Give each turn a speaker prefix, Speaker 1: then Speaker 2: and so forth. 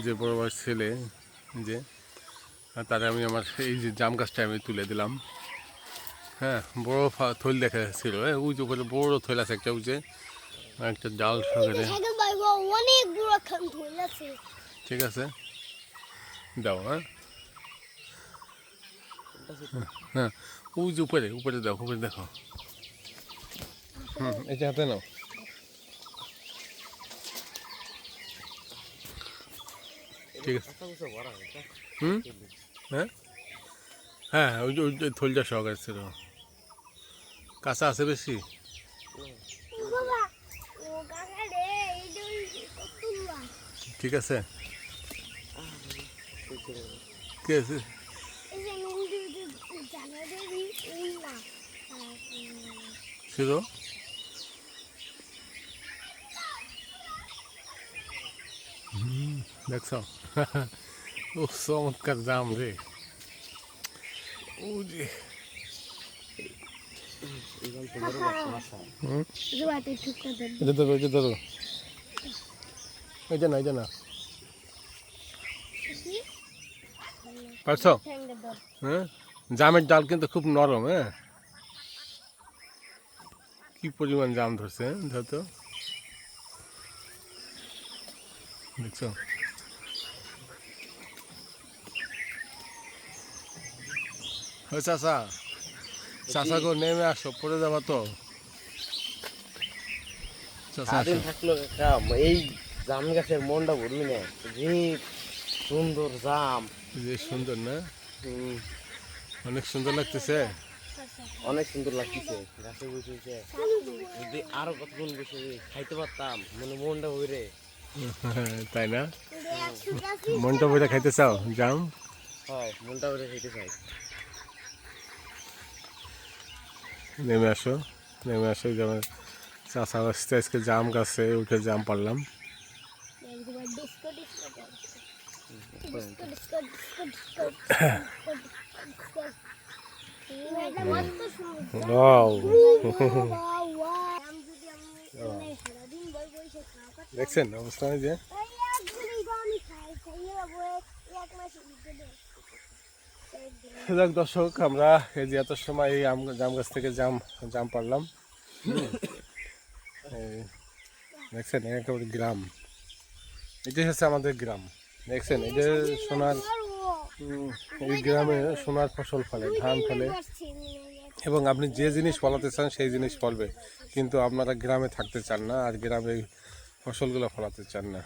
Speaker 1: যে বড় বড় ছেলে যে তারে আমি আমার এই যে জাম গাছটা আমি তুলে দিলাম। হ্যাঁ, বড় থৈল দেখা যাচ্ছিল, ওই যে উপরে বড় থৈল আছে একটা, ওই যে একটা ডাল সহকারে। ঠিক আছে, দাও। হ্যাঁ হ্যাঁ, ওই যে উপরে উপরে দাও, উপরে দেখো। এই যে হাতে নাও। ঠিক আছে। হ্যাঁ হ্যাঁ, ওই যে থলটা সহকারে ছিল। কাঁচা আছে বেশি? ঠিক আছে, ঠিক আছে। ছিল দেখছ? ও চমৎকার জাম রে। ও যে এটা ধরো, এটা ধরো, এটা না, এটা না। পারছ? হ্যাঁ, জামের ডাল কিন্তু খুব নরম। হ্যাঁ, কি পরিমাণ জাম ধরছে, ধরতো দেখছো? চাষা, চাষা গো নেমে আসো, পড়ে যাবা তো।
Speaker 2: সারাদিন থাকলো এই জাম গাছের মনটা ভরবি না, যে সুন্দর জাম।
Speaker 1: যে সুন্দর না, অনেক সুন্দর লাগতেছে।
Speaker 2: অনেক সুন্দর লাগতেছে গাছে বসেছে। যদি আরো কতক্ষণ বসে খাইতে পারতাম, মানে মনটা ভরে।
Speaker 1: তাই না? মনটা বইটা খাইতে চাও জাম?
Speaker 2: হয়, মনটা ভরে খাইতে চাই।
Speaker 1: নেমে আসো, নেমে আসো। যেমন চাষা আসতে আজকে জাম গাছে উঠে জাম পারলাম। দেখছেন অবস্থা? যে দর্শক, আমরা এই যে এত সময় এই জাম গাছ থেকে জাম পারলাম। দেখছেন একেবারে গ্রাম, এটাই হচ্ছে আমাদের গ্রাম। দেখছেন এই যে সোনার, এই গ্রামে সোনার ফসল ফলে, ধান ফলে, এবং আপনি যে জিনিস ফলাতে চান সেই জিনিস ফলবে। কিন্তু আপনারা গ্রামে থাকতে চান না, আর গ্রামে ফসলগুলো ফলাতে চান না।